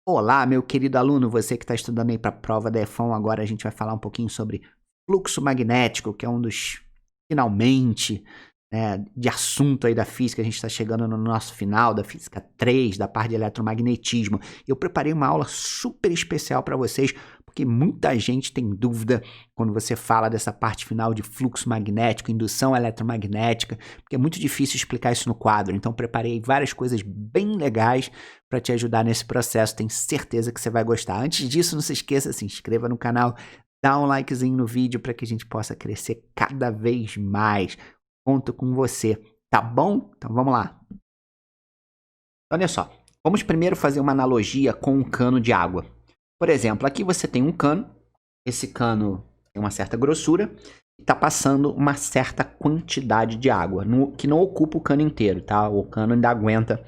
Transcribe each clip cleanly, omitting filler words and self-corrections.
Olá, meu querido aluno, você que está estudando aí para a prova da EFON, agora a gente vai falar um pouquinho sobre fluxo magnético, que é um dos, finalmente, de assunto aí da física. A gente está chegando no nosso final da física 3, da parte de eletromagnetismo. Eu preparei uma aula super especial para vocês, porque muita gente tem dúvida quando você fala dessa parte final de fluxo magnético, indução eletromagnética, porque é muito difícil explicar isso no quadro. Então, preparei várias coisas bem legais para te ajudar nesse processo. Tenho certeza que você vai gostar. Antes disso, não se esqueça, se inscreva no canal, dá um likezinho no vídeo para que a gente possa crescer cada vez mais. Conto com você, tá bom? Então vamos lá. Olha só, vamos primeiro fazer uma analogia com um cano de água. Por exemplo, aqui você tem um cano, esse cano tem uma certa grossura e está passando uma certa quantidade de água, que não ocupa o cano inteiro, tá? O cano ainda aguenta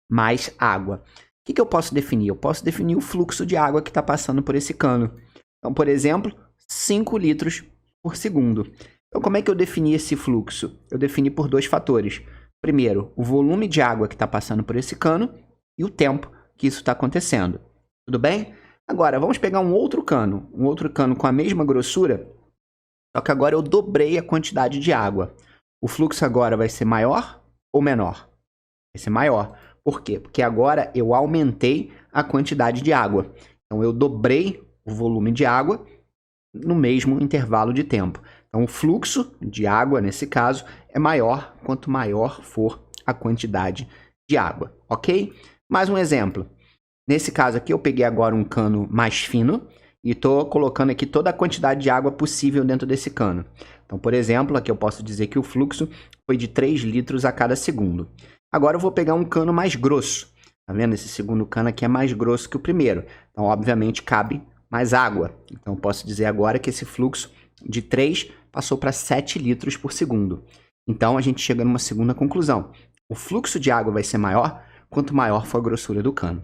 mais água. O que eu posso definir? Eu posso definir o fluxo de água que está passando por esse cano. Então, por exemplo, 5 litros por segundo. Então, como é que eu defini esse fluxo? Eu defini por dois fatores. Primeiro, o volume de água que está passando por esse cano e o tempo que isso está acontecendo. Tudo bem? Agora, vamos pegar um outro cano com a mesma grossura, só que agora eu dobrei a quantidade de água. O fluxo agora vai ser maior ou menor? Vai ser maior. Por quê? Porque agora eu aumentei a quantidade de água. Então, eu dobrei o volume de água no mesmo intervalo de tempo. Então, o fluxo de água, nesse caso, é maior quanto maior for a quantidade de água, ok? Mais um exemplo. Nesse caso aqui, eu peguei agora um cano mais fino e estou colocando aqui toda a quantidade de água possível dentro desse cano. Então, por exemplo, aqui eu posso dizer que o fluxo foi de 3 litros a cada segundo. Agora eu vou pegar um cano mais grosso. Tá vendo? Esse segundo cano aqui é mais grosso que o primeiro. Então, obviamente, cabe mais água. Então, eu posso dizer agora que esse fluxo de 3 passou para 7 litros por segundo. Então, a gente chega numa segunda conclusão. O fluxo de água vai ser maior quanto maior for a grossura do cano.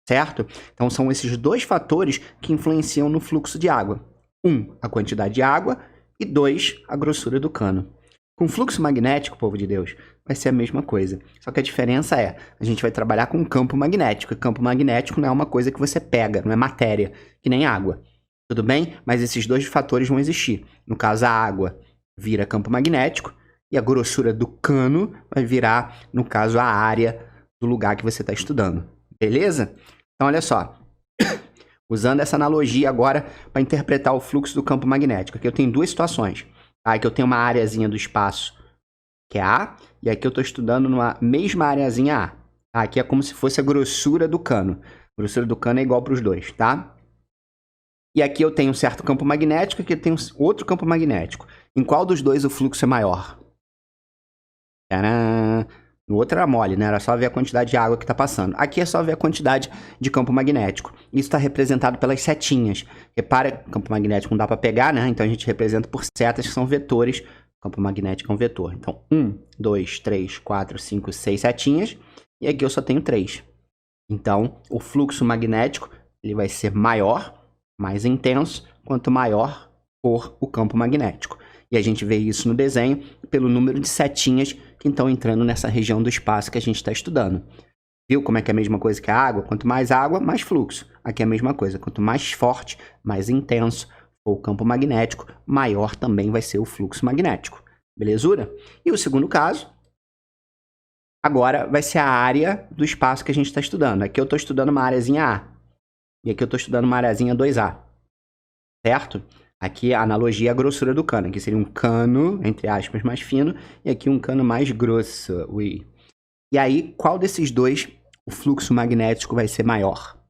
Certo? Então, são esses dois fatores que influenciam no fluxo de água. 1, a quantidade de água e 2, a grossura do cano. Com fluxo magnético, povo de Deus, vai ser a mesma coisa. Só que a diferença é, a gente vai trabalhar com campo magnético. E campo magnético não é uma coisa que você pega, não é matéria, que nem água. Tudo bem? Mas esses dois fatores vão existir. No caso, a água vira campo magnético e a grossura do cano vai virar, no caso, a área do lugar que você está estudando. Beleza? Então, olha só. Usando essa analogia agora para interpretar o fluxo do campo magnético. Aqui eu tenho duas situações. Tá? Aqui eu tenho uma areazinha do espaço, que é A, e aqui eu estou estudando numa mesma areazinha A. Tá? Aqui é como se fosse a grossura do cano. A grossura do cano é igual para os dois, tá? E aqui eu tenho um certo campo magnético, aqui eu tenho outro campo magnético. Em qual dos dois o fluxo é maior? Tcharam! No outro era mole, né? Era só ver a quantidade de água que está passando. Aqui é só ver a quantidade de campo magnético. Isso está representado pelas setinhas. Repara, campo magnético não dá para pegar, né? Então a gente representa por setas que são vetores. Campo magnético é um vetor. Então, 1, 2, 3, 4, 5, 6 setinhas. E aqui eu só tenho 3. Então, o fluxo magnético ele vai ser maior, mais intenso, quanto maior for o campo magnético. E a gente vê isso no desenho pelo número de setinhas que estão entrando nessa região do espaço que a gente está estudando. Viu como é que é a mesma coisa que a água? Quanto mais água, mais fluxo. Aqui é a mesma coisa. Quanto mais forte, mais intenso for o campo magnético, maior também vai ser o fluxo magnético. Belezura? E o segundo caso, agora vai ser a área do espaço que a gente está estudando. Aqui eu estou estudando uma areazinha A. E aqui eu estou estudando uma areazinha 2A. Certo? Aqui a analogia é a grossura do cano. Aqui seria um cano, entre aspas, mais fino. E aqui um cano mais grosso. Ui. E aí, qual desses dois o fluxo magnético vai ser maior?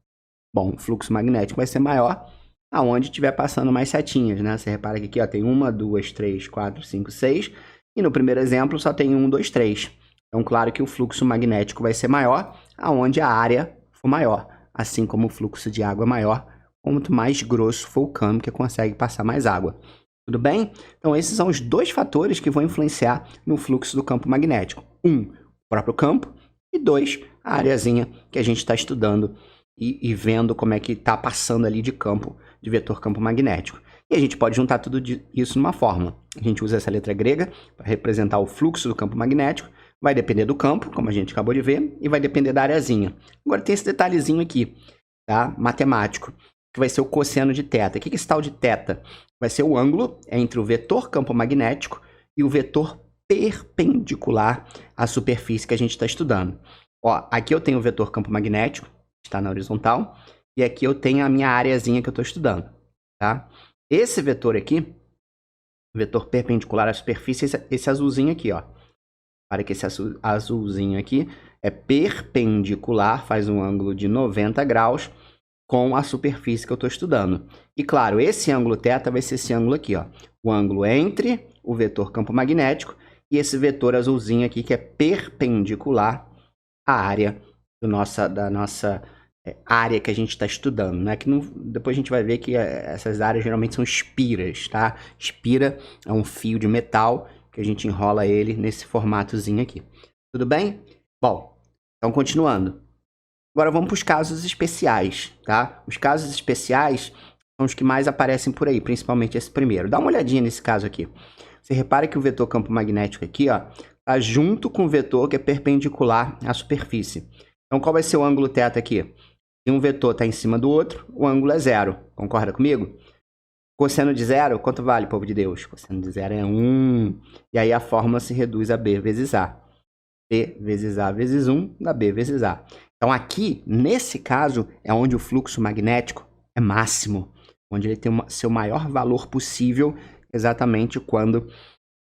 Bom, o fluxo magnético vai ser maior aonde estiver passando mais setinhas, né? Você repara que aqui ó, tem 1, 2, 3, 4, 5, 6. E no primeiro exemplo só tem 1, 2, 3. Então, claro que o fluxo magnético vai ser maior aonde a área for maior. Assim como o fluxo de água é maior, quanto mais grosso for o cano que consegue passar mais água. Tudo bem? Então, esses são os dois fatores que vão influenciar no fluxo do campo magnético. 1, o próprio campo, e 2, a areazinha que a gente está estudando e vendo como é que está passando ali de campo, de vetor campo magnético. E a gente pode juntar tudo isso numa fórmula. A gente usa essa letra grega para representar o fluxo do campo magnético. Vai depender do campo, como a gente acabou de ver, e vai depender da areazinha. Agora tem esse detalhezinho aqui. tá? Matemático, que vai ser o cosseno de θ. O que é esse tal de θ? Vai ser o ângulo entre o vetor campo magnético e o vetor perpendicular à superfície que a gente está estudando. Ó, aqui eu tenho o vetor campo magnético, que está na horizontal, e aqui eu tenho a minha areazinha que eu estou estudando, tá? Esse vetor aqui, o vetor perpendicular à superfície, esse azulzinho aqui, ó. Para que esse azulzinho aqui é perpendicular, faz um ângulo de 90 graus com a superfície que eu estou estudando. E claro, esse ângulo θ vai ser esse ângulo aqui, ó. O ângulo entre o vetor campo magnético e esse vetor azulzinho aqui, que é perpendicular à área da nossa área que a gente está estudando, né? Que depois a gente vai ver que essas áreas geralmente são espiras, tá? Espira é um fio de metal que a gente enrola ele nesse formatozinho aqui. Tudo bem? Bom, então continuando. Agora vamos para os casos especiais, tá? Os casos especiais são os que mais aparecem por aí, principalmente esse primeiro. Dá uma olhadinha nesse caso aqui. Você repara que o vetor campo magnético aqui, ó, tá junto com o vetor que é perpendicular à superfície. Então, qual vai ser o ângulo θ aqui? Se um vetor está em cima do outro, o ângulo é zero. Concorda comigo? Cosseno de zero, quanto vale, povo de Deus? Cosseno de zero é 1. E aí a fórmula se reduz a B vezes A. B vezes A vezes 1 dá B vezes A. Então aqui, nesse caso, é onde o fluxo magnético é máximo. Onde ele tem seu maior valor possível, exatamente quando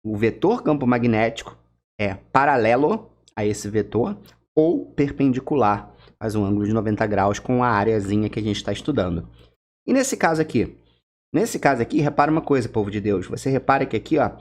o vetor campo magnético é paralelo a esse vetor ou perpendicular, faz um ângulo de 90 graus com a areazinha que a gente está estudando. E nesse caso aqui? Nesse caso aqui, repara uma coisa, povo de Deus. Você repara que aqui, ó,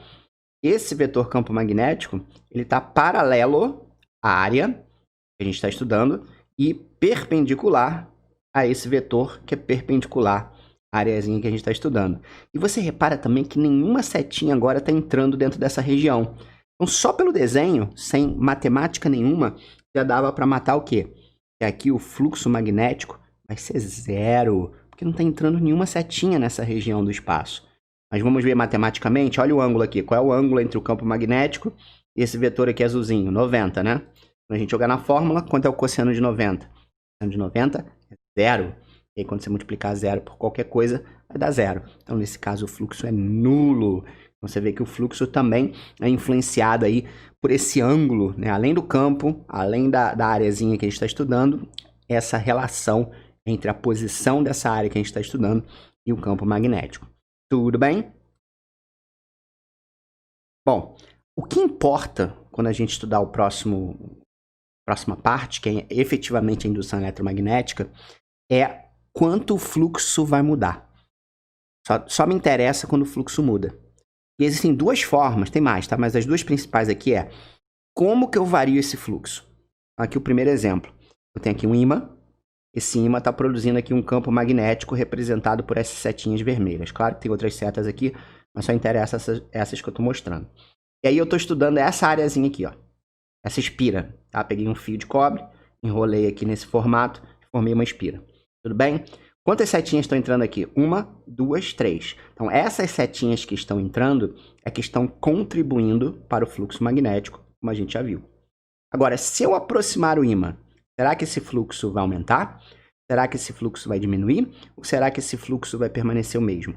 esse vetor campo magnético, ele está paralelo à área que a gente está estudando e perpendicular a esse vetor que é perpendicular à areazinha que a gente está estudando. E você repara também que nenhuma setinha agora está entrando dentro dessa região. Então, só pelo desenho, sem matemática nenhuma, já dava para matar o quê? Que aqui o fluxo magnético vai ser zero, porque não está entrando nenhuma setinha nessa região do espaço. Mas vamos ver matematicamente, olha o ângulo aqui. Qual é o ângulo entre o campo magnético e esse vetor aqui azulzinho? 90, né? Quando a gente jogar na fórmula, quanto é o cosseno de 90? O cosseno de 90 é zero. E aí, quando você multiplicar zero por qualquer coisa, vai dar zero. Então, nesse caso, o fluxo é nulo. Então, você vê que o fluxo também é influenciado aí por esse ângulo, né? Além do campo, além da areazinha que a gente está estudando, essa relação entre a posição dessa área que a gente está estudando e o campo magnético. Tudo bem? Bom, o que importa quando a gente estudar próxima parte, que é efetivamente a indução eletromagnética, é quanto o fluxo vai mudar. Só me interessa quando o fluxo muda. E existem duas formas, tem mais, tá? Mas as duas principais aqui é como que eu vario esse fluxo. Aqui o primeiro exemplo. Eu tenho aqui um ímã. Esse ímã está produzindo aqui um campo magnético representado por essas setinhas vermelhas. Claro que tem outras setas aqui, mas só interessa essas que eu estou mostrando. E aí eu estou estudando essa areazinha aqui, ó. Essa espira, tá? Peguei um fio de cobre, enrolei aqui nesse formato e formei uma espira. Tudo bem? Quantas setinhas estão entrando aqui? 1, 2, 3. Então, essas setinhas que estão entrando é que estão contribuindo para o fluxo magnético, como a gente já viu. Agora, se eu aproximar o ímã, será que esse fluxo vai aumentar? Será que esse fluxo vai diminuir? Ou será que esse fluxo vai permanecer o mesmo?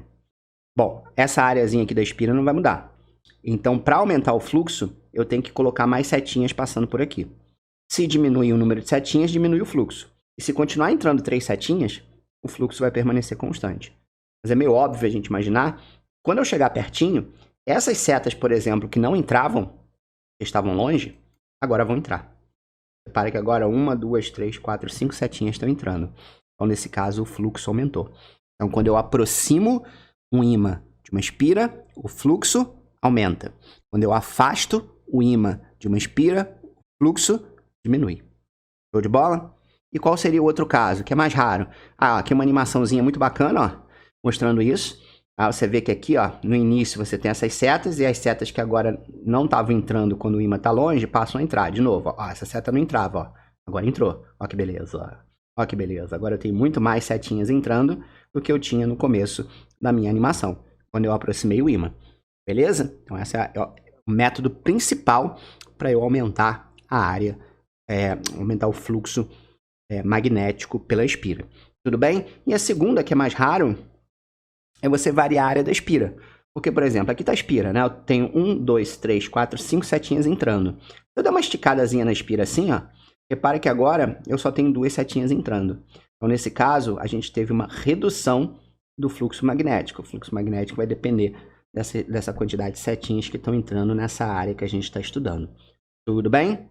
Bom, essa areazinha aqui da espira não vai mudar. Então, para aumentar o fluxo, eu tenho que colocar mais setinhas passando por aqui. Se diminuir o número de setinhas, diminui o fluxo. E se continuar entrando 3 setinhas, o fluxo vai permanecer constante. Mas é meio óbvio a gente imaginar, quando eu chegar pertinho, essas setas, por exemplo, que não entravam, que estavam longe, agora vão entrar. Repara que agora 1, 2, 3, 4, 5 setinhas estão entrando. Então, nesse caso, o fluxo aumentou. Então, quando eu aproximo um ímã de uma espira, o fluxo aumenta. Quando eu afasto o ímã de uma espira, o fluxo diminui. Show de bola? E qual seria o outro caso, que é mais raro? Ah, aqui uma animaçãozinha muito bacana, ó, mostrando isso. Ah, você vê que aqui, ó, no início você tem essas setas e as setas que agora não estavam entrando quando o ímã está longe, passam a entrar. De novo, ó, essa seta não entrava, ó. Agora entrou. Ó que beleza, ó. Ó que beleza. Agora eu tenho muito mais setinhas entrando do que eu tinha no começo da minha animação, quando eu aproximei o ímã. Beleza? Então esse é o método principal para eu aumentar a área, aumentar o fluxo magnético pela espira. Tudo bem? E a segunda, que é mais raro, é você variar a área da espira. Porque, por exemplo, aqui está a espira, né? Eu tenho 1, 2, 3, 4, 5 setinhas entrando. Se eu der uma esticadazinha na espira assim, ó, repara que agora eu só tenho 2 setinhas entrando. Então, nesse caso, a gente teve uma redução do fluxo magnético. O fluxo magnético vai depender dessa quantidade de setinhas que estão entrando nessa área que a gente está estudando. Tudo bem?